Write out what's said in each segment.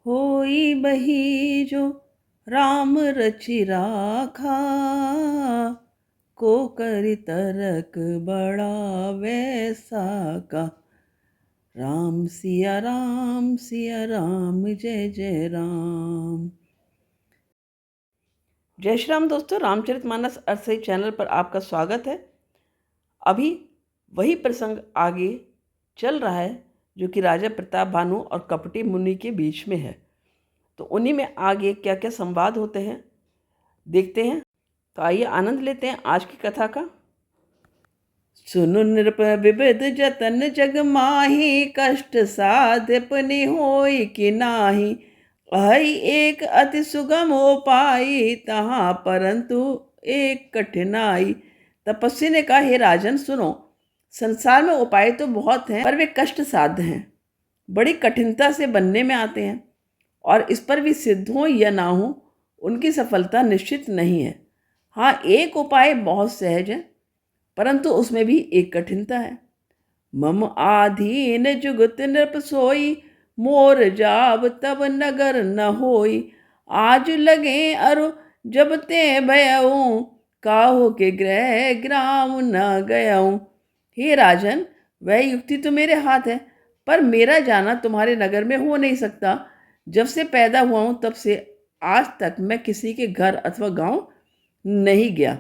होई बही जो राम रचि राखा, को करि तरक बड़ा वैसा का। राम सिया राम, जय जय राम। जय श्री राम दोस्तों, रामचरितमानस अरसई चैनल पर आपका स्वागत है। अभी वही प्रसंग आगे चल रहा है जो कि राजा प्रताप भानु और कपटी मुनि के बीच में है। तो उन्हीं में आगे क्या क्या संवाद होते हैं देखते हैं। तो आइए आनंद लेते हैं आज की कथा का। सुनु नृप विविध जतन जग माही, कष्ट साध्य पुनि होई कि नाही। अहि एक अति सुगम उपाय, तहाँ परंतु एक कठिनाई। तपस्वी ने कहा, हे राजन सुनो, संसार में उपाय तो बहुत हैं, पर वे कष्ट साध्य हैं, बड़ी कठिनता से बनने में आते हैं, और इस पर भी सिद्ध हो या ना हो उनकी सफलता निश्चित नहीं है। हाँ, एक उपाय बहुत सहज है, परंतु उसमें भी एक कठिनता है। मम आधीन जुगत नृप सोई, मोर जाब तब नगर न होई। आज लगे अरु जब ते भयऊं, काहू के ग्रह ग्राम न गयऊं। हे राजन, वह युक्ति तो मेरे हाथ है, पर मेरा जाना तुम्हारे नगर में हो नहीं सकता। जब से पैदा हुआ हूं तब से आज तक मैं किसी के घर अथवा गांव नहीं गया।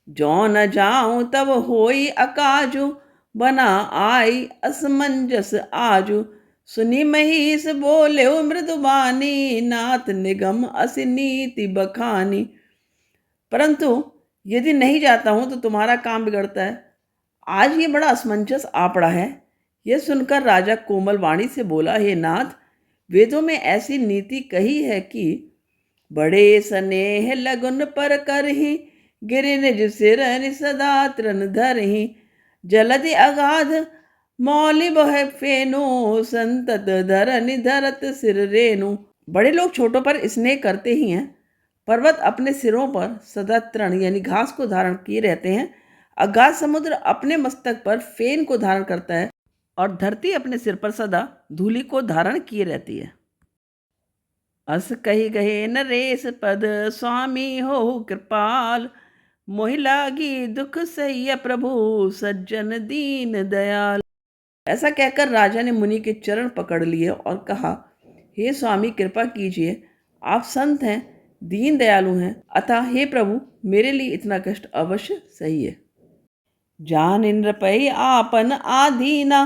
जो न जाऊं तब होई अकाजू, बना आई असमंजस आजू। सुनी महिष बोले मृदुबानी, नाथ निगम असि नीति बखानी। परंतु यदि नहीं जाता हूं तो तुम्हारा काम बिगड़ता है। आज ये बड़ा असमंजस आ पड़ा है। यह सुनकर राजा कोमल वाणी से बोला, हे नाथ, वेदों में ऐसी नीति कही है कि बड़े स्नेह लगन पर करही, गिरि निज सिर सदा तृण धरही। जलधि अगाध मौलि बह फेनु, संतत धरनि धरत सिर रेनु। बड़े लोग छोटों पर स्नेह करते ही हैं। पर्वत अपने सिरों पर सदा तृण यानी घास को धारण किए रहते हैं। अगाध समुद्र अपने मस्तक पर फेन को धारण करता है, और धरती अपने सिर पर सदा धूलि को धारण किए रहती है। अस कही गहे नरेश पद, स्वामी हो कृपाल। मोहि लागी दुख सह्य प्रभु, सज्जन दीन दयाल। ऐसा कहकर राजा ने मुनि के चरण पकड़ लिए और कहा, हे स्वामी, कृपा कीजिए, आप संत हैं, दीन दयालु हैं, अतः हे प्रभु, मेरे लिए इतना कष्ट अवश्य सही है। जान इंद्र पै आपन आधीना,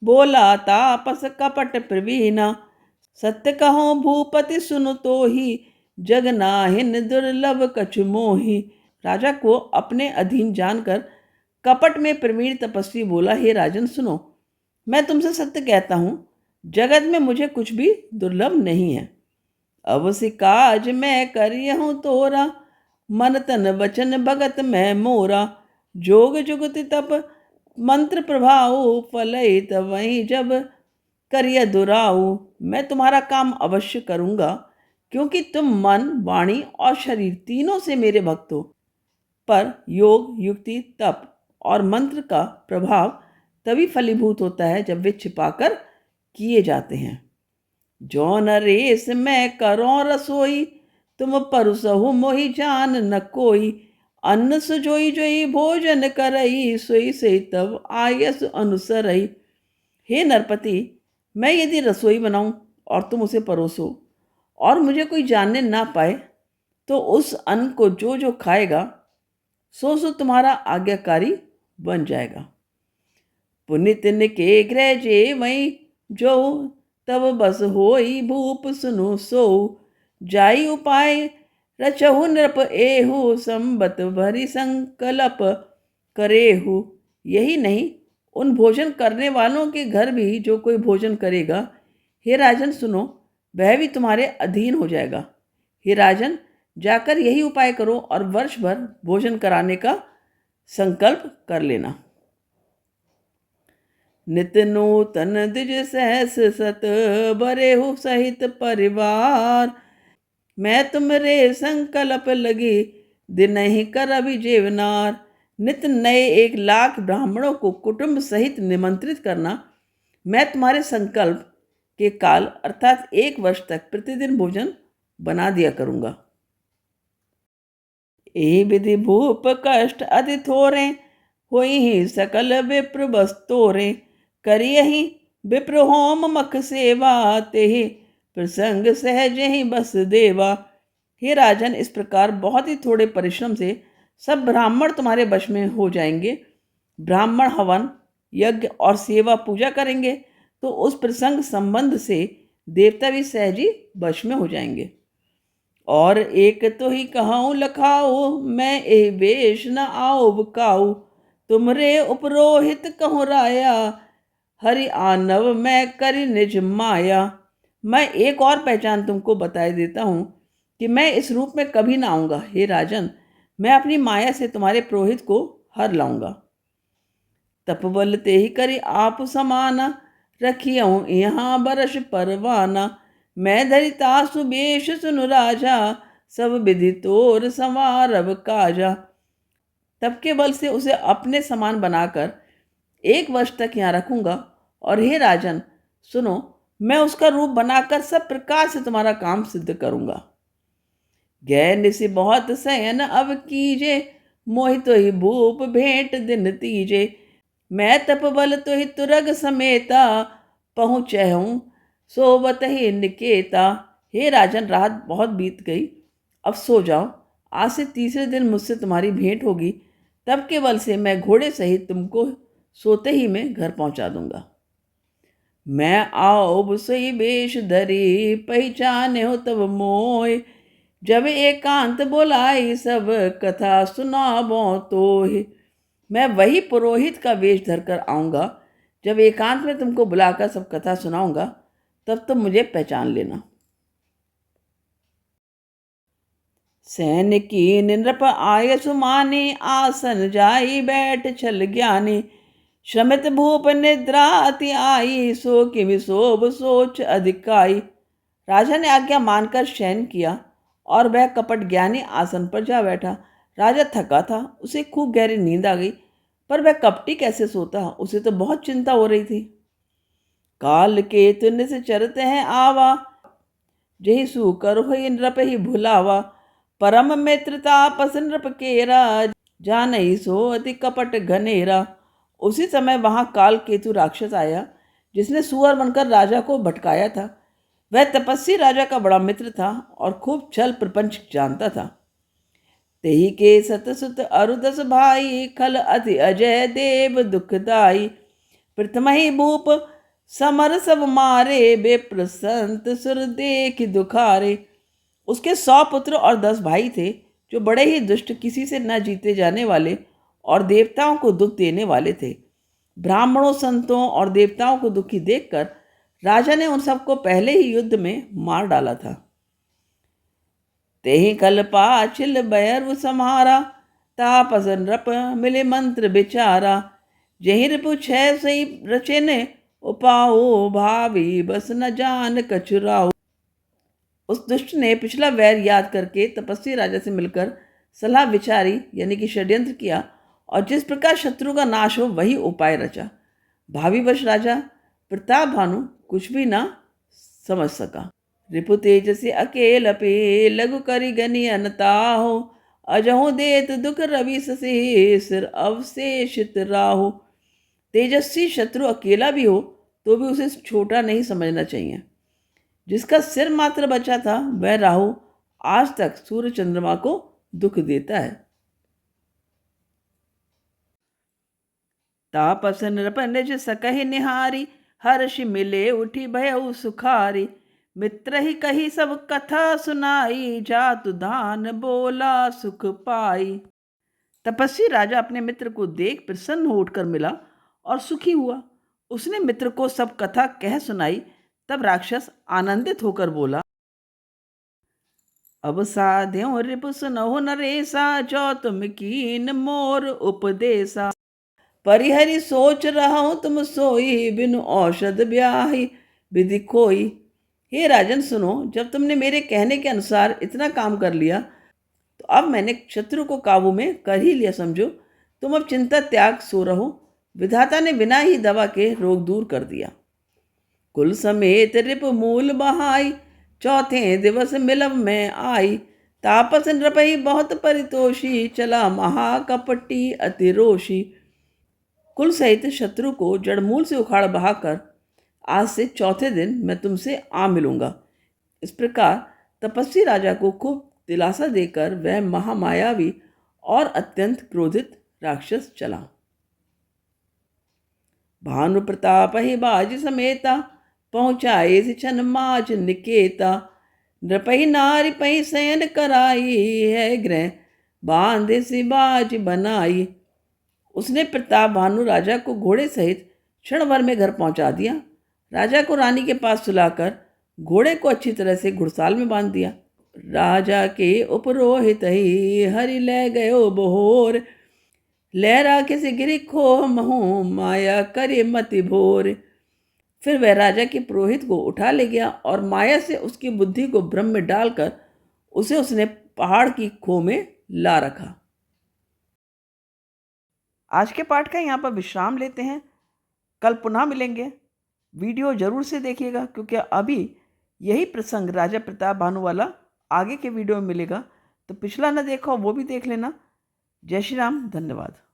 बोला तापस कपट प्रवीणा। सत्य कहो भूपति सुनु तो ही, जग नाहिन दुर्लभ कछु मोही। राजा को अपने अधीन जानकर कपट में प्रवीण तपस्वी बोला, हे राजन सुनो, मैं तुमसे सत्य कहता हूं, जगत में मुझे कुछ भी दुर्लभ नहीं है। अवश्य काज मैं करियहूँ तोरा, मन तन वचन भगत मैं मोरा। जोग जुगति तप मंत्र प्रभाव, फलई तब वहीं जब करिय दुराऊ। मैं तुम्हारा काम अवश्य करूंगा, क्योंकि तुम मन, वाणी और शरीर तीनों से मेरे भक्त हो। पर योग, युक्ति, तप और मंत्र का प्रभाव तभी फलीभूत होता है जब वे छिपाकर किए जाते हैं। जो नरेश मैं करो रसोई, तुम परुसहु मोहि जान न कोई। अन्न सुजोई जोई भोजन करई, सोई से तब आयस अनुसरई। हे नरपति, मैं यदि रसोई बनाऊं और तुम उसे परोसो और मुझे कोई जानने ना पाए, तो उस अन्न को जो जो खाएगा सो सो तुम्हारा आज्ञाकारी बन जाएगा। पुनित के गृह जे वही जो, तब बस होई भूप सुनु सो। जाई उपाय रचहु नृप एहु, संबत भरी संकल्प करेहु। यही नहीं, उन भोजन करने वालों के घर भी जो कोई भोजन करेगा, हे राजन सुनो, वह भी तुम्हारे अधीन हो जाएगा। हे राजन, जाकर यही उपाय करो और वर्ष भर भोजन कराने का संकल्प कर लेना। नित नूतन द्विज सहस सत, बरेहु सहित परिवार। मैं तुमरे संकल्प लगी, दिन ही कर अभी जेवनार। नित नए 1 लाख ब्राह्मणों को कुटुंब सहित निमंत्रित करना मैं तुम्हारे संकल्प के काल अर्थात 1 वर्ष तक प्रतिदिन भोजन बना दिया करूंगा। ए विधि भूप कष्ट अति थोरे, होई ही सकल विप्र बस्तोरे, करियहि विप्र होम मख सेवा, तेहि प्रसंग सहज ही बस देवा। हे राजन, इस प्रकार बहुत ही थोड़े परिश्रम से सब ब्राह्मण तुम्हारे वश में हो जाएंगे। ब्राह्मण हवन यज्ञ और सेवा पूजा करेंगे तो उस प्रसंग संबंध से देवता भी सहज ही वश में हो जाएंगे। और एक तो ही कहाऊँ लखाओ, मैं ए वेश न आओ बकाऊ, तुमरे उपरोहित कहूँ राया, हरि आनव मैं करी निज माया। मैं एक और पहचान तुमको बताए देता हूँ कि मैं इस रूप में कभी ना आऊँगा। हे राजन, मैं अपनी माया से तुम्हारे पुरोहित को हर लाऊंगा। तपबल ते ही करी आप समाना, रखियऊँ यहाँ बरस परवाना, मैं धरिता सुबेश सुनु राजा, सब विधि तोर संवारब काजा। तप के बल से उसे अपने समान बनाकर 1 वर्ष तक यहाँ रखूंगा। और हे राजन सुनो, मैं उसका रूप बनाकर सब प्रकार से तुम्हारा काम सिद्ध करूंगा। गै निसि बहुत सयन अब कीजे, मोहि तो ही भूप भेंट दिन तीजे, मैं तपबल तो ही तुरग समेता, पहुँचे हूँ सोवत ही निकेता। हे राजन, रात बहुत बीत गई, अब सो जाओ। आज से तीसरे दिन मुझसे तुम्हारी भेंट होगी, तब के बल से मैं घोड़े सहित तुमको सोते ही में घर पहुंचा दूंगा। मैं आओ सोई वेश धरी, पहचाने हो तब मोय, जब एकांत बोलाई सब कथा सुनाबो तोय। मैं वही पुरोहित का वेश धरकर आऊँगा, जब एकांत में तुमको बुलाकर सब कथा सुनाऊंगा, तब तुम मुझे पहचान लेना। सैनिकी नृप आय सुमानी, आसन जाई बैठ छल ज्ञानी, श्रमित भूप निद्रा अति आई, सो कि विशोभ सोच अधिकाई। राजा ने आज्ञा मानकर शयन किया और वह कपट ज्ञानी आसन पर जा बैठा। राजा थका था, उसे खूब गहरी नींद आ गई, पर वह कपटी कैसे सोता, उसे तो बहुत चिंता हो रही थी। काल केतु निस चरते हैं आवा, जही सूकर हुई नृप ही भुलावा, परम मित्रता पस नृप केरा, जानई सो अति कपट घनेरा। उसी समय वहां काल केतु राक्षस आया, जिसने सुअर बनकर राजा को भटकाया था। वह तपस्वी राजा का बड़ा मित्र था और खूब छल प्रपंच जानता था। तेही के सतसुत अरुदस भाई, खल अति अजय देव दुखदाई, प्रथम ही भूप समर सब मारे, बेप्रसंत सुर देख दुखारे। उसके 100 पुत्र और 10 भाई थे, जो बड़े ही दुष्ट, किसी से न जीते जाने वाले और देवताओं को दुख देने वाले थे। ब्राह्मणों, संतों और देवताओं को दुखी देखकर राजा ने उन सबको पहले ही युद्ध में मार डाला था। तेहि कल्पा छिल बैरु सम्हारा, तापस नृप मिले मंत्र बिचारा, जहि रिपु छह सही रचिन, उपाओ भावी बस न जान कछुराओ। उस दुष्ट ने पिछला वैर याद करके तपस्वी राजा से मिलकर सलाह विचारी, यानी कि षड्यंत्र किया, और जिस प्रकार शत्रु का नाश हो वही उपाय रचा। भावी वश राजा प्रताप भानु कुछ भी ना समझ सका। रिपु तेजसी अकेल पे, लघु करी गनी अनताहो, अजहु देत दुख रवि ससे, सिर अवशेषित राहो। तेजस्वी शत्रु अकेला भी हो तो भी उसे छोटा नहीं समझना चाहिए। जिसका सिर मात्र बचा था वह राहु आज तक सूर्य चंद्रमा को दुख देता है। तापस नृप निज सकहि निहारी, हर्ष मिले उठी भयउ सुखारी, मित्र ही कही सब कथा सुनाई, जातु धान बोला सुख पाई। तपस्वी राजा अपने मित्र को देख प्रसन्न हो उठकर मिला और सुखी हुआ। उसने मित्र को सब कथा कह सुनाई। तब राक्षस आनंदित होकर बोला, अब साध्यों रिपु सुनहु नरेसा, जो तुम कीन मोर उपदेसा, परिहरि सोच रहा तुम सोई, बिनु औषध ब्याही विधि कोई। हे राजन सुनो, जब तुमने मेरे कहने के अनुसार इतना काम कर लिया तो अब मैंने शत्रु को काबू में कर ही लिया समझो। तुम अब चिंता त्याग सो रहो। विधाता ने बिना ही दवा के रोग दूर कर दिया। कुल समेत रिप मूल बहाई, चौथे दिवस मिलव में आई। तापस नृपहि बहुत परितोषी, चला महाकपटी अति रोषी। कुल सहित शत्रु को जड़मूल से उखाड़ बहाकर आज से चौथे दिन मैं तुमसे आ मिलूंगा। इस प्रकार तपस्वी राजा को खूब दिलासा देकर वह महामायावी और अत्यंत क्रोधित राक्षस चला। भानु प्रताप ही बाज समेता, पहुँचाए छन माज निकेता। नृपहि नारी पहि शयन कराई, है गृह बांधे सी बाज बनाई। उसने प्रताप भानु राजा को घोड़े सहित क्षण भर में घर पहुंचा दिया। राजा को रानी के पास सुलाकर घोड़े को अच्छी तरह से घुड़साल में बांध दिया। राजा के उपरोहित ही हरि ले गयो बहोर, लहरा किसी गिरी खो महू, माया करे मति भोर। फिर वह राजा के पुरोहित को उठा ले गया और माया से उसकी बुद्धि को भ्रम में डालकर उसे उसने पहाड़ की खो में ला रखा। आज के पाठ का यहाँ पर विश्राम लेते हैं। कल पुनः मिलेंगे। वीडियो जरूर से देखिएगा, क्योंकि अभी यही प्रसंग राजा प्रताप भानु वाला आगे के वीडियो में मिलेगा। तो पिछला ना देखो वो भी देख लेना। जय श्री राम। धन्यवाद।